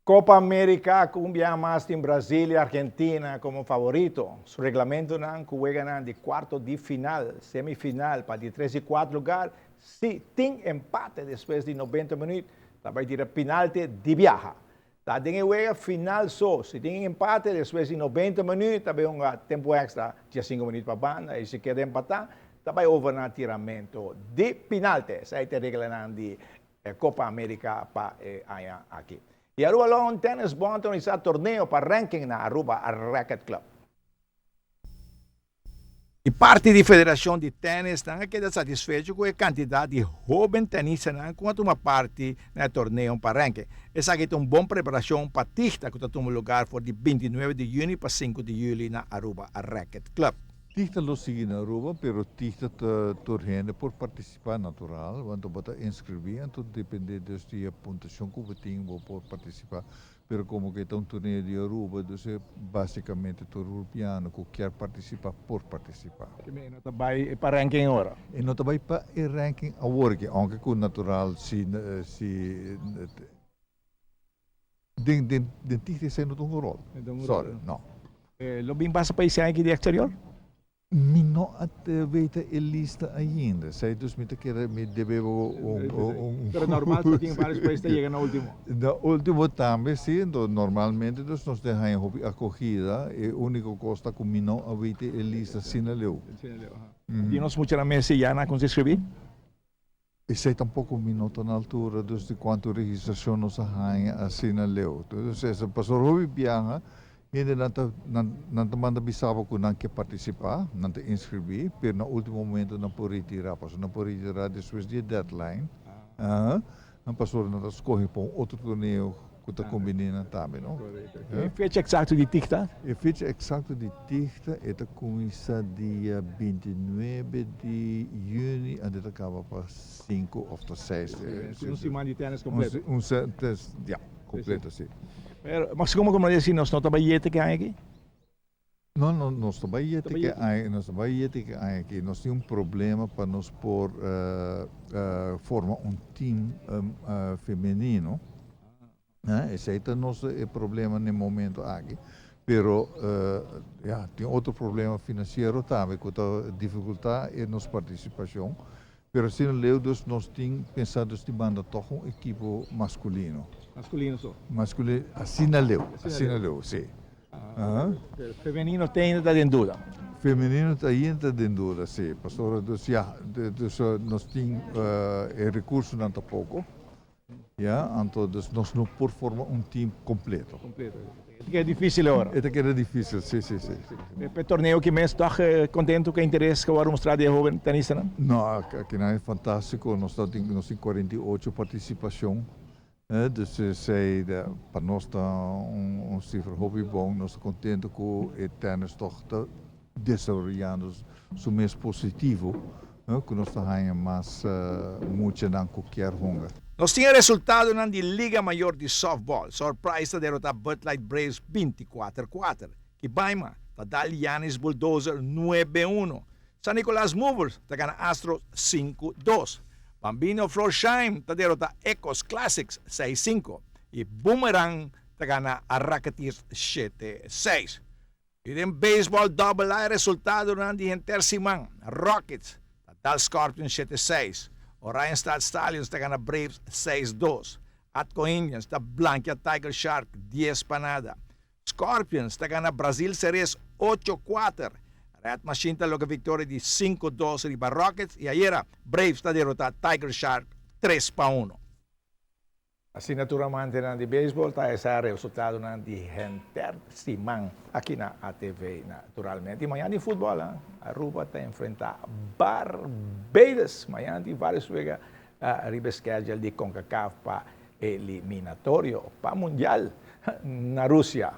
Copa América cumbia más em Brasil e Argentina como favorito. Su reglamento não juega de quarto de final, semifinal para de 3 e 4 lugar. Se tem empate depois de 90 minutos, vai tirar penalti de viaja. Tá tem juega final só. Se tem empate depois de 90 minutos, vai um tempo extra de 5 minutos para a banda. E se quer empatar, vai over na tiramento de penalti. Essa é a regra de Copa América para aqui. E Aruba Lawn Tennis vão organizar torneio para ranking na Aruba Racket Club. E parte da Federação de Tênis está satisfeito com a quantidade de jovens tenistas quanto uma parte no torneio para ranking. Essa aqui é uma boa preparação para Tista, que está tomando lugar for de 29 de junho para 5 de julho na Aruba Racket Club. Tista lo sigue na Aruba, pero Tista torneio por participar natural, want bota inscrever, então depende da pontuação que você tem por participar. Pero como que é um torneio de Aruba, então basicamente todo europeano que quer participar por participar. E não vai para ranking agora? E não vai para o ranking agora, aunque com natural se den Tista sem não rol. Sorry, não. Lo bem passa para esse aqui de exterior? Mi não weet a lista ainda. Sei dus me deve Pero normal que tem vários países que chegam no último. No último também sim, normalmente dus nós temos acogida e o único costa que mi não weet a lista sinaleu. E nós muitas vezes já não conseguimos. E sei tampouco mi não na altura dus de quanto registração nós assinaleu. Dus essa pastor Robi Bianca ainda não manda bisava que não quer participar, não te inscrever, mas no último momento não pode retirar, não pode retirar depois da deadline. O pastor não escolhe para outro torneio que está combinando também, não? E fecha exato de Tista? E fecha exato de Tista é começa dia 29 de junho e acaba para 5 ou 6. Semana de tênis completo. Ja, completo sim. Mas como dizer, nós não trabalhamos aqui? Não, nós trabalhamos aqui. Nós temos problema para nós formar time feminino. Esse é o nosso problema no momento aqui. Pero tem outro problema financeiro também, que a dificuldade é nossa participação. Pero se nós temos pensado em mandar um equipo masculino. Masculino só? Masculino, assinaleu, sim. Feminino tem ainda em dúvida? Feminino ainda em dúvida, sim. Pastor, nós temos recursos não tão pouco. Então nós não podemos formar time completo. É difícil agora? É difícil, sim. O torneio que mais está contente com o interesse que vai mostrar de jovem tenista, não? Não, aqui não é fantástico. Nós temos 48 participações. Dus zij, para nós está cifra hobby bom, nós estamos contentes com o tennis toch desenvolvendo o mais positivo, que nós estamos mais muito não qualquer hunger. Nós tínhamos resultado na Liga Maior de Softball, surprise da derrota Bud Light Braves 24-4, que Baima está dando Yanis Bulldozer 9-1, San Nicolás Movers está ganhando Astros 5-2. Bambino Florsheim está derrota Ecos Classics 6-5 e Boomerang está ganhando a Rocketeers 7-6. E em baseball double A resultado na Intersimang, Rockets está dando Scorpions 7-6, Orion Stallions está ganhando Braves 6-2, Atco Indians está blanquear Tiger Shark 10-0, Scorpions está ganhando Brasil Series 8-4, Red Machine está logo vitória de 5-2 riba Rockets e ayer Braves está derrotado Tiger Shark 3-1. Assim, naturalmente, de beisebol está esse resultado de Intersimang aqui na ATV, naturalmente. E amanhã de futebol, Aruba está enfrentar Barbados. Amanhã tem vários jogos riba schedule de CONCACAF para eliminatório, para Mundial na Rússia.